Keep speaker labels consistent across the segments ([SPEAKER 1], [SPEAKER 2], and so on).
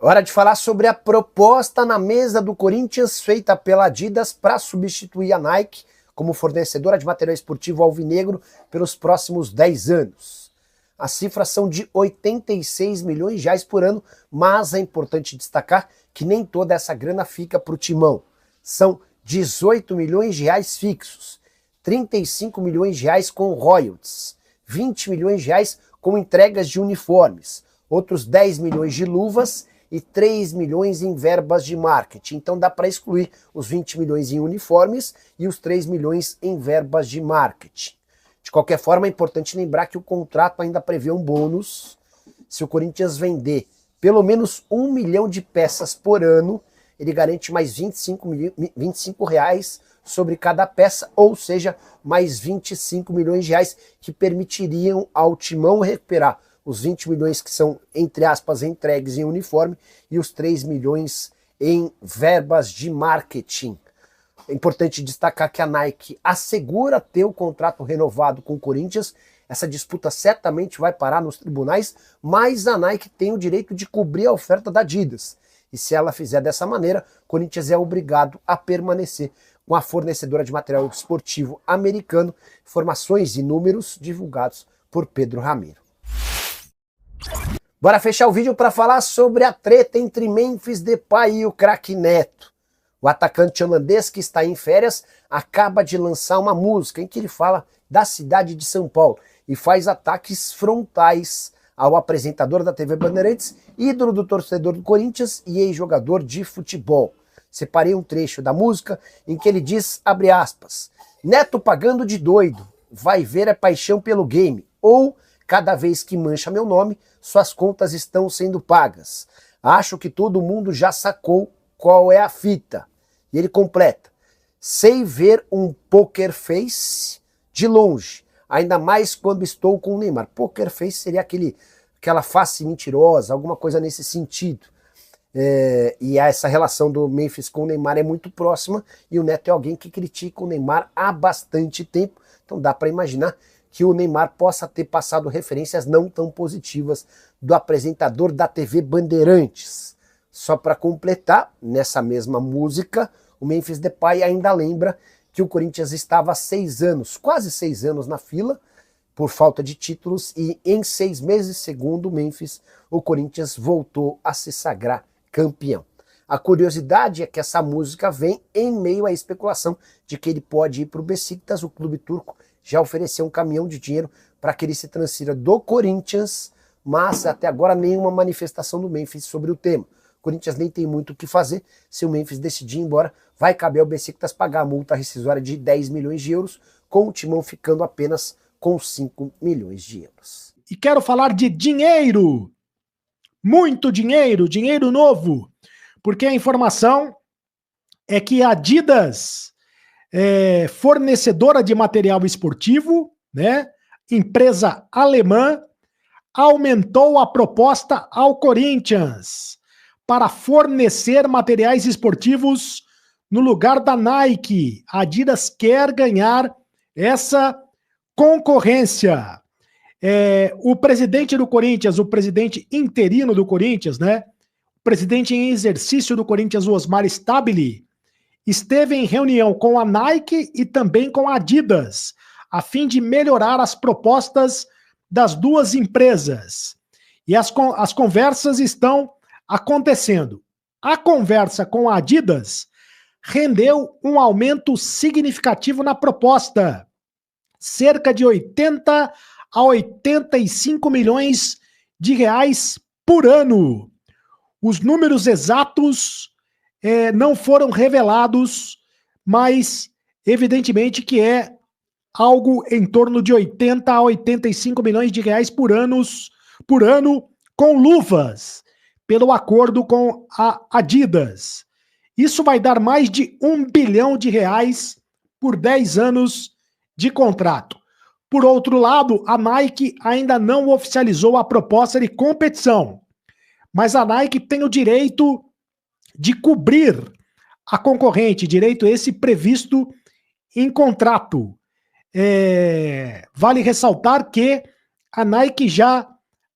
[SPEAKER 1] Hora de falar sobre a proposta na mesa do Corinthians feita pela Adidas para substituir a Nike como fornecedora de material esportivo alvinegro pelos próximos 10 anos. As cifras são de 86 milhões de reais por ano, mas é importante destacar que nem toda essa grana fica para o timão. São 18 milhões de reais fixos, 35 milhões de reais com royalties, 20 milhões de reais com entregas de uniformes, outros 10 milhões de luvas e 3 milhões em verbas de marketing. Então dá para excluir os 20 milhões em uniformes e os 3 milhões em verbas de marketing. De qualquer forma, é importante lembrar que o contrato ainda prevê um bônus. Se o Corinthians vender pelo menos 1 milhão de peças por ano, ele garante mais 25 reais sobre cada peça, ou seja, mais 25 milhões de reais que permitiriam ao Timão recuperar os 20 milhões que são, entre aspas, entregues em uniforme e os 3 milhões em verbas de marketing. É importante destacar que a Nike assegura ter o contrato renovado com o Corinthians. Essa disputa certamente vai parar nos tribunais, mas a Nike tem o direito de cobrir a oferta da Adidas. E se ela fizer dessa maneira, o Corinthians é obrigado a permanecer com a fornecedora de material esportivo americano. Informações e números divulgados por Pedro Ramiro. Bora fechar o vídeo para falar sobre a treta entre Memphis Depay e o craque Neto. O atacante holandês que está em férias acaba de lançar uma música em que ele fala da cidade de São Paulo e faz ataques frontais ao apresentador da TV Bandeirantes, ídolo do torcedor do Corinthians e ex-jogador de futebol. Separei um trecho da música em que ele diz, abre aspas, Neto pagando de doido, vai ver a paixão pelo game, ou cada vez que mancha meu nome, suas contas estão sendo pagas. Acho que todo mundo já sacou qual é a fita. E ele completa, sei ver um poker face de longe, ainda mais quando estou com o Neymar. Poker face seria aquela face mentirosa, alguma coisa nesse sentido. E essa relação do Memphis com o Neymar é muito próxima, e o Neto é alguém que critica o Neymar há bastante tempo, então dá para imaginar que o Neymar possa ter passado referências não tão positivas do apresentador da TV Bandeirantes. Só para completar, nessa mesma música, o Memphis Depay ainda lembra que o Corinthians estava há 6 anos, quase 6 anos na fila, por falta de títulos, e em 6 meses, segundo o Memphis, o Corinthians voltou a se sagrar campeão. A curiosidade é que essa música vem em meio à especulação de que ele pode ir para o Besiktas. O clube turco já ofereceu um caminhão de dinheiro para que ele se transfira do Corinthians, mas até agora nenhuma manifestação do Memphis sobre o tema. O Corinthians nem tem muito o que fazer. Se o Memphis decidir ir embora, vai caber ao Besiktas pagar a multa rescisória de 10 milhões de euros, com o Timão ficando apenas com 5 milhões de euros.
[SPEAKER 2] E quero falar de dinheiro, muito dinheiro, dinheiro novo, porque a informação é que a Adidas, fornecedora de material esportivo, né, empresa alemã, aumentou a proposta ao Corinthians para fornecer materiais esportivos no lugar da Nike. A Adidas quer ganhar essa concorrência. O presidente do Corinthians, o presidente interino do Corinthians, né? O presidente em exercício do Corinthians, o Osmar Stabile, esteve em reunião com a Nike e também com a Adidas, a fim de melhorar as propostas das duas empresas. E as conversas estão acontecendo. A conversa com a Adidas rendeu um aumento significativo na proposta, cerca de 80 a 85 milhões de reais por ano. Os números exatos não foram revelados, mas evidentemente que é algo em torno de 80 a 85 milhões de reais por ano com luvas, pelo acordo com a Adidas. Isso vai dar mais de 1 bilhão de reais por 10 anos de contrato. Por outro lado, a Nike ainda não oficializou a proposta de competição, mas a Nike tem o direito de cobrir a concorrente, direito esse previsto em contrato. Vale ressaltar que a Nike já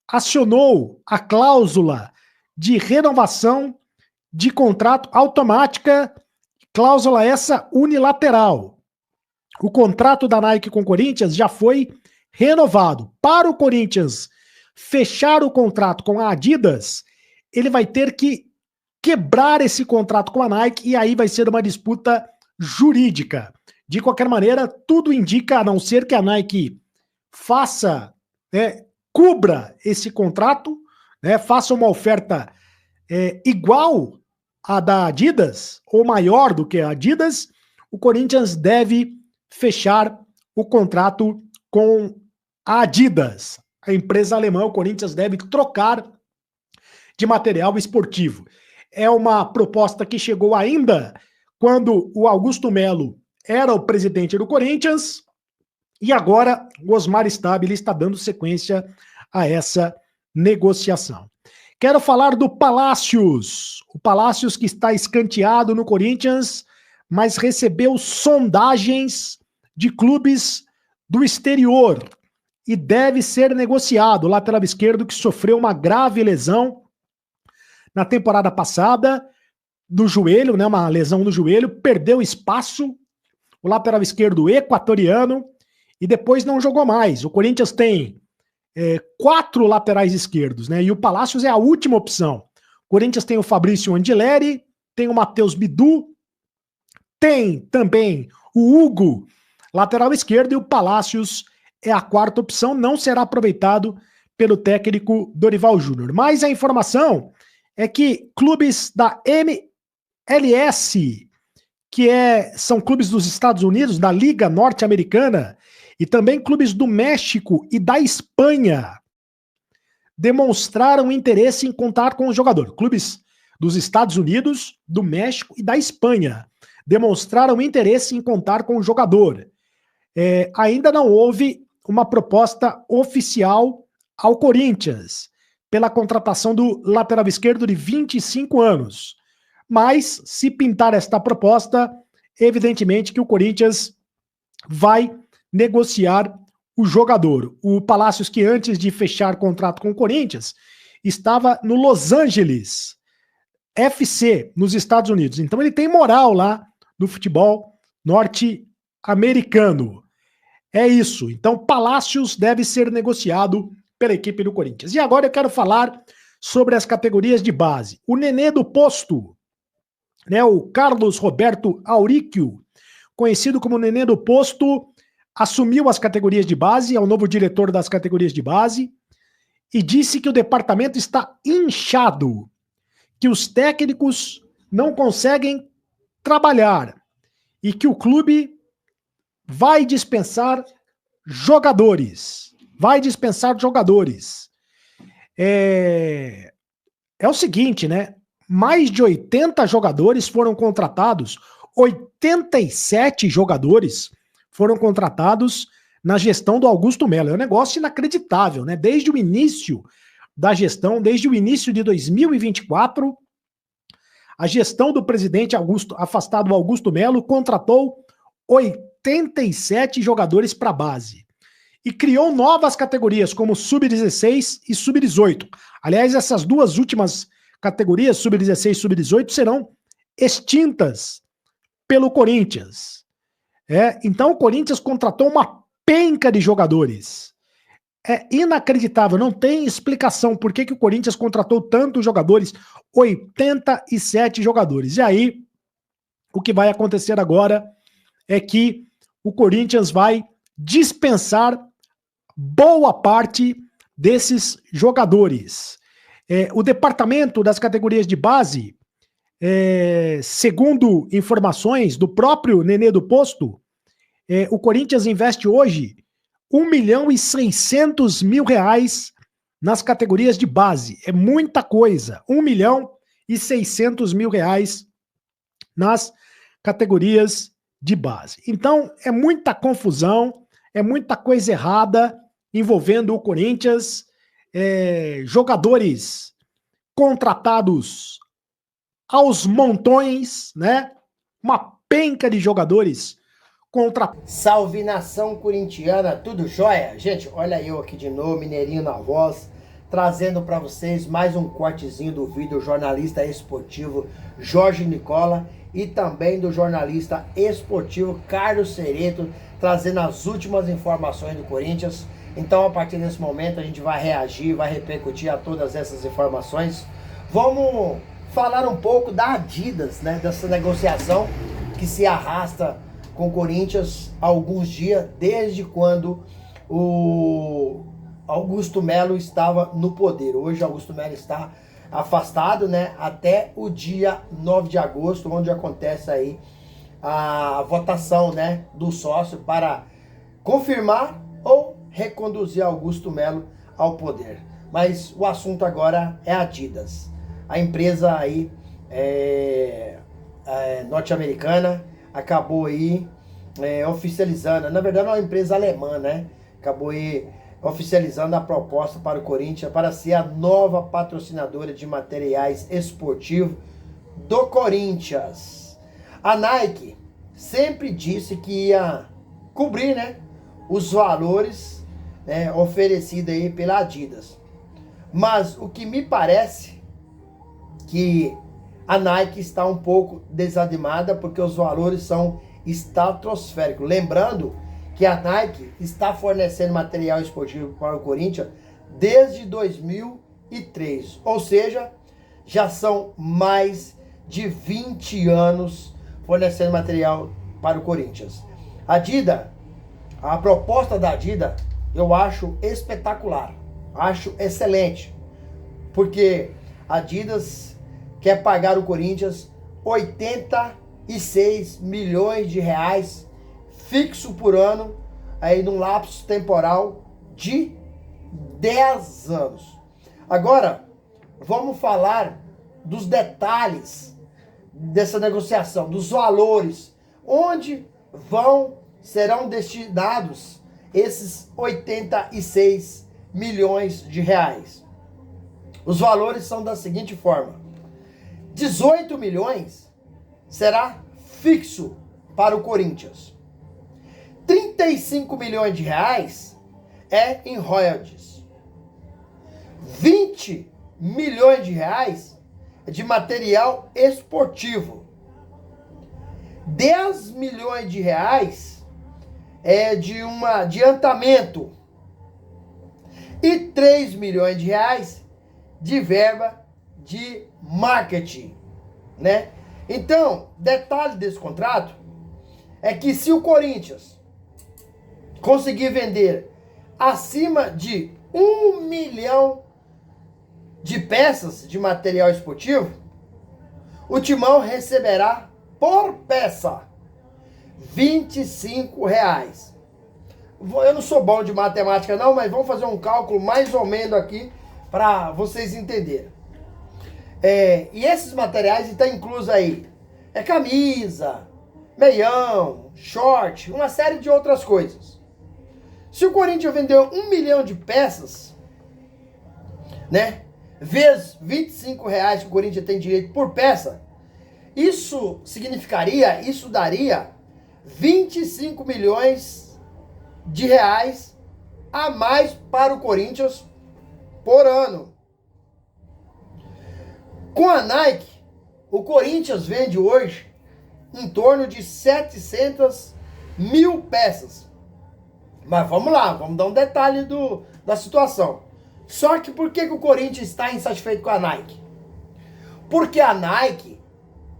[SPEAKER 2] acionou a cláusula de renovação de contrato automática, cláusula essa unilateral. O contrato da Nike com o Corinthians já foi renovado. Para o Corinthians fechar o contrato com a Adidas, ele vai ter que quebrar esse contrato com a Nike e aí vai ser uma disputa jurídica. De qualquer maneira, tudo indica, a não ser que a Nike faça, cubra esse contrato, faça uma oferta igual à da Adidas, ou maior do que a Adidas, o Corinthians deve fechar o contrato com a Adidas. A empresa alemã, o Corinthians deve trocar de material esportivo. É uma proposta que chegou ainda quando o Augusto Melo era o presidente do Corinthians e agora o Osmar Stabile está dando sequência a essa negociação. Quero falar do Palácios. O Palácios que está escanteado no Corinthians, mas recebeu sondagens de clubes do exterior e deve ser negociado. O lateral esquerdo que sofreu uma grave lesão na temporada passada do joelho, uma lesão no joelho, perdeu espaço, o lateral esquerdo equatoriano, e depois não jogou mais. O Corinthians tem 4 laterais esquerdos, e o Palácios é a última opção. O Corinthians tem o Fabrício Andileri, tem o Matheus Bidu, tem também o Hugo, lateral esquerdo, e o Palácios é a 4ª opção, não será aproveitado pelo técnico Dorival Júnior. Mas a informação é que clubes da MLS, que são clubes dos Estados Unidos, da Liga Norte-Americana, e também clubes do México e da Espanha, demonstraram interesse em contar com o jogador. Clubes dos Estados Unidos, do México e da Espanha demonstraram interesse em contar com o jogador. Ainda não houve uma proposta oficial ao Corinthians pela contratação do lateral esquerdo de 25 anos. Mas, se pintar esta proposta, evidentemente que o Corinthians vai negociar o jogador. O Palácios, que antes de fechar contrato com o Corinthians, estava no Los Angeles FC, nos Estados Unidos. Então ele tem moral lá no futebol norte-americano. É isso. Então Palácios deve ser negociado pela equipe do Corinthians. E agora eu quero falar sobre as categorias de base. O Nenê do Posto, o Carlos Roberto Auríquio, conhecido como Nenê do Posto, assumiu as categorias de base, é o novo diretor das categorias de base, e disse que o departamento está inchado, que os técnicos não conseguem trabalhar e que o clube vai dispensar jogadores. É o seguinte, mais de 80 jogadores foram contratados, 87 jogadores foram contratados na gestão do Augusto Melo. É um negócio inacreditável, Desde o início da gestão, desde o início de 2024, a gestão do presidente afastado Augusto Melo contratou 87 jogadores para a base e criou novas categorias como Sub-16 e Sub-18. Aliás, essas duas últimas categorias, Sub-16 e Sub-18, serão extintas pelo Corinthians. Então o Corinthians contratou uma penca de jogadores. É inacreditável, não tem explicação por que o Corinthians contratou tantos jogadores, 87 jogadores. E aí, o que vai acontecer agora é que o Corinthians vai dispensar boa parte desses jogadores. O departamento das categorias de base, segundo informações do próprio Nenê do Posto, o Corinthians investe hoje R$1.600.000 nas categorias de base. É muita coisa. R$1.600.000 nas categorias de base. Então, é muita confusão, é muita coisa errada envolvendo o Corinthians, jogadores contratados aos montões, Uma penca de jogadores contra...
[SPEAKER 1] Salve nação corintiana, tudo jóia? Gente, olha eu aqui de novo, Mineirinho na voz, trazendo para vocês mais um cortezinho do vídeo do jornalista esportivo Jorge Nicola e também do jornalista esportivo Carlos Cereto, trazendo as últimas informações do Corinthians. Então, a partir desse momento, a gente vai reagir, vai repercutir a todas essas informações. Vamos falar um pouco da Adidas, né? Dessa negociação que se arrasta com o Corinthians há alguns dias, desde quando o Augusto Melo estava no poder. Hoje, Augusto Melo está afastado, né? Até o dia 9 de agosto, onde acontece aí a votação, né? Do sócio para confirmar ou reconduzir Augusto Melo ao poder. Mas o assunto agora é a Adidas. A empresa aí norte-americana acabou aí oficializando, na verdade é uma empresa alemã, né? Acabou aí oficializando a proposta para o Corinthians para ser a nova patrocinadora de materiais esportivos do Corinthians. A Nike sempre disse que ia cobrir, né, os valores, né, oferecidos aí pela Adidas. Mas o que me parece que a Nike está um pouco desanimada porque os valores são estratosféricos. Lembrando que a Nike está fornecendo material esportivo para o Corinthians desde 2003. Ou seja, já são mais de 20 anos fornecendo material para o Corinthians. A proposta da Adidas eu acho espetacular, acho excelente, porque a Adidas quer pagar o Corinthians 86 milhões de reais fixo por ano, aí num lapso temporal de 10 anos. Agora, vamos falar dos detalhes dessa negociação, dos valores, onde serão destinados esses 86 milhões de reais. Os valores são da seguinte forma: 18 milhões será fixo para o Corinthians. 35 milhões de reais é em royalties. 20 milhões de reais é de material esportivo. 10 milhões de reais é de um adiantamento. E 3 milhões de reais de verba de marketing, né? Então, detalhe desse contrato é que se o Corinthians conseguir vender acima de 1 milhão de peças de material esportivo, o Timão receberá por peça R$25. Eu não sou bom de matemática não, mas vamos fazer um cálculo mais ou menos aqui para vocês entenderem. E esses materiais estão inclusos aí camisa, meião, short, uma série de outras coisas. Se o Corinthians vendeu 1 milhão de peças, né, vezes R$25 que o Corinthians tem direito por peça, isso daria 25 milhões de reais a mais para o Corinthians por ano. Com a Nike, o Corinthians vende hoje em torno de 700 mil peças. Mas vamos lá, vamos dar um detalhe da situação. Só que por que o Corinthians está insatisfeito com a Nike? Porque a Nike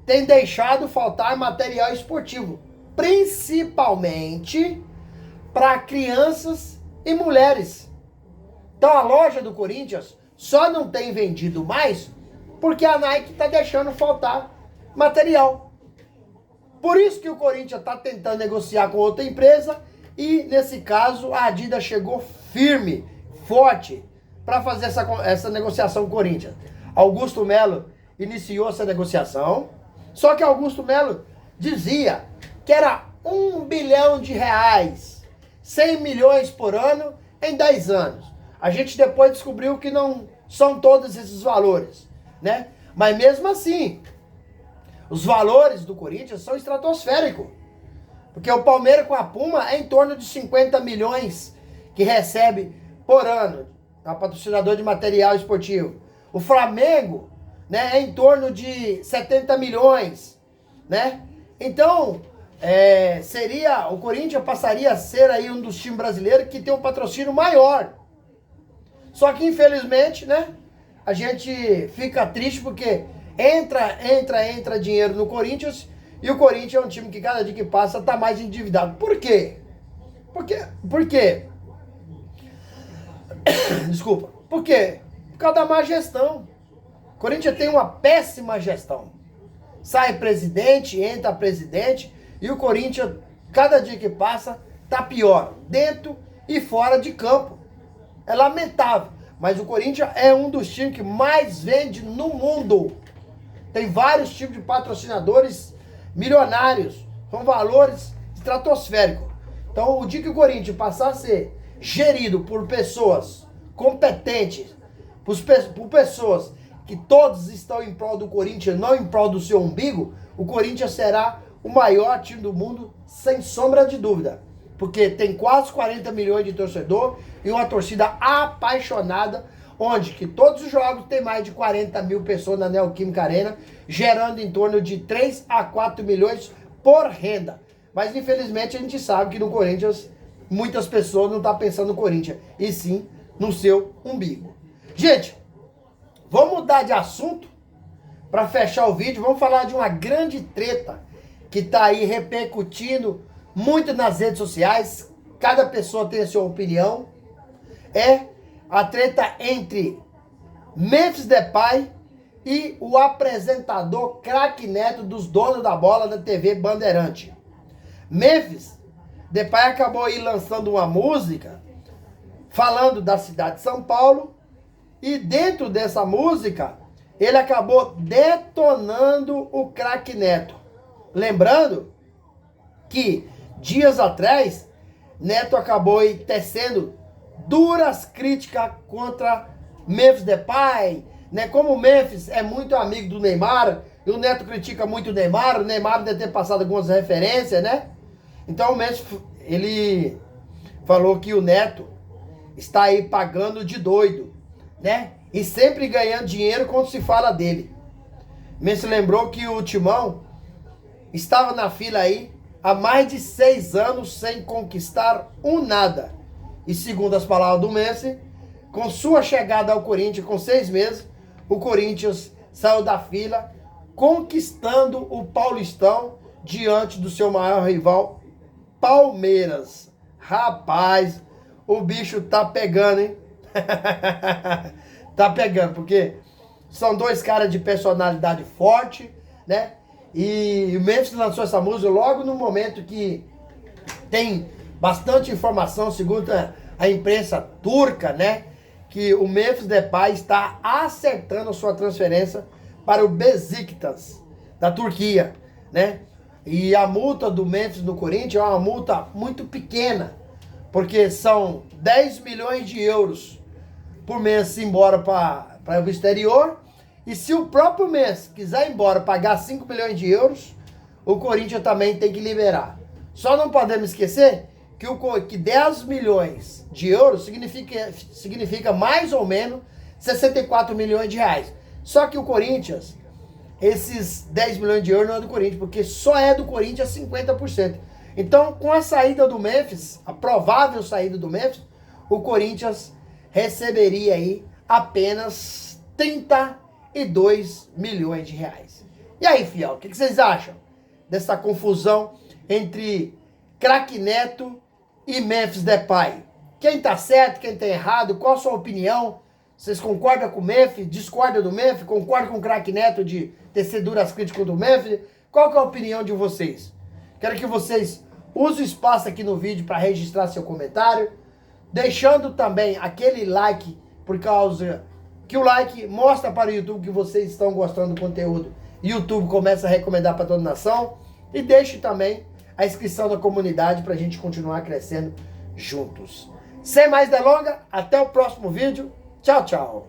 [SPEAKER 1] tem deixado faltar material esportivo, principalmente para crianças e mulheres. Então a loja do Corinthians só não tem vendido mais porque a Nike está deixando faltar material. Por isso que o Corinthians está tentando negociar com outra empresa e, nesse caso, a Adidas chegou firme, forte, para fazer essa negociação com o Corinthians. Augusto Melo iniciou essa negociação, só que Augusto Melo dizia que era 1 bilhão de reais, 100 milhões por ano em 10 anos. A gente depois descobriu que não são todos esses valores, né? Mas mesmo assim, os valores do Corinthians são estratosféricos. Porque o Palmeiras com a Puma é em torno de 50 milhões que recebe por ano é um patrocinador de material esportivo. O Flamengo, né, é em torno de 70 milhões, né? Então, o Corinthians passaria a ser aí um dos times brasileiros que tem um patrocínio maior. Só que, infelizmente, né, a gente fica triste porque entra dinheiro no Corinthians e o Corinthians é um time que cada dia que passa está mais endividado. Por quê? Por quê? Desculpa. Por quê? Por causa da má gestão. O Corinthians tem uma péssima gestão. Sai presidente, entra presidente e o Corinthians, cada dia que passa, tá pior. Dentro e fora de campo. É lamentável. Mas o Corinthians é um dos times que mais vende no mundo. Tem vários tipos de patrocinadores milionários, com valores estratosféricos. Então, o dia que o Corinthians passar a ser gerido por pessoas competentes, por pessoas que todos estão em prol do Corinthians, não em prol do seu umbigo, o Corinthians será o maior time do mundo, sem sombra de dúvida. Porque tem quase 40 milhões de torcedor e uma torcida apaixonada, onde que todos os jogos tem mais de 40 mil pessoas na Neoquímica Arena, gerando em torno de 3 a 4 milhões por renda. Mas infelizmente a gente sabe que no Corinthians muitas pessoas não estão pensando no Corinthians, e sim no seu umbigo. Gente, vamos mudar de assunto para fechar o vídeo. Vamos falar de uma grande treta que está aí repercutindo muito nas redes sociais. Cada pessoa tem a sua opinião. É a treta entre Memphis Depay e o apresentador craque Neto dos donos da bola da TV Bandeirante. Memphis Depay acabou aí lançando uma música falando da cidade de São Paulo e dentro dessa música ele acabou detonando o craque Neto. Lembrando que dias atrás Neto acabou aí tecendo duras críticas contra Memphis Depay, né? Como o Memphis é muito amigo do Neymar, e o Neto critica muito o Neymar deve ter passado algumas referências, né? Então o Memphis, ele falou que o Neto está aí pagando de doido, né? E sempre ganhando dinheiro quando se fala dele. Memphis lembrou que o Timão estava na fila aí há mais de 6 anos sem conquistar nada. E segundo as palavras do Messi, com sua chegada ao Corinthians com 6 meses, o Corinthians saiu da fila, conquistando o Paulistão diante do seu maior rival, Palmeiras. Rapaz, o bicho tá pegando, hein? Tá pegando, porque são dois caras de personalidade forte, né? E o Memphis lançou essa música logo no momento que tem bastante informação, segundo a imprensa turca, né? Que o Memphis Depay está acertando a sua transferência para o Besiktas, da Turquia, né? E a multa do Memphis no Corinthians é uma multa muito pequena, porque são 10 milhões de euros por mês embora para o exterior. E se o próprio Memphis quiser ir embora pagar 5 milhões de euros, o Corinthians também tem que liberar. Só não podemos esquecer que 10 milhões de euros significa mais ou menos 64 milhões de reais. Só que o Corinthians, esses 10 milhões de euros não é do Corinthians, porque só é do Corinthians 50%. Então, com a saída do Memphis, a provável saída do Memphis, o Corinthians receberia aí apenas 32 milhões de reais. E aí, fiel, o que vocês acham dessa confusão entre craque Neto e Memphis Depay? Quem tá certo, quem tá errado? Qual a sua opinião? Vocês concordam com o Memphis? Discordam do Memphis? Concordam com o craque Neto de tecer duras críticas do Memphis? Qual que é a opinião de vocês? Quero que vocês usem o espaço aqui no vídeo para registrar seu comentário, deixando também aquele like, por causa que o like mostra para o YouTube que vocês estão gostando do conteúdo. YouTube começa a recomendar para toda a nação. E deixe também a inscrição da comunidade para a gente continuar crescendo juntos. Sem mais delongas, até o próximo vídeo. Tchau, tchau.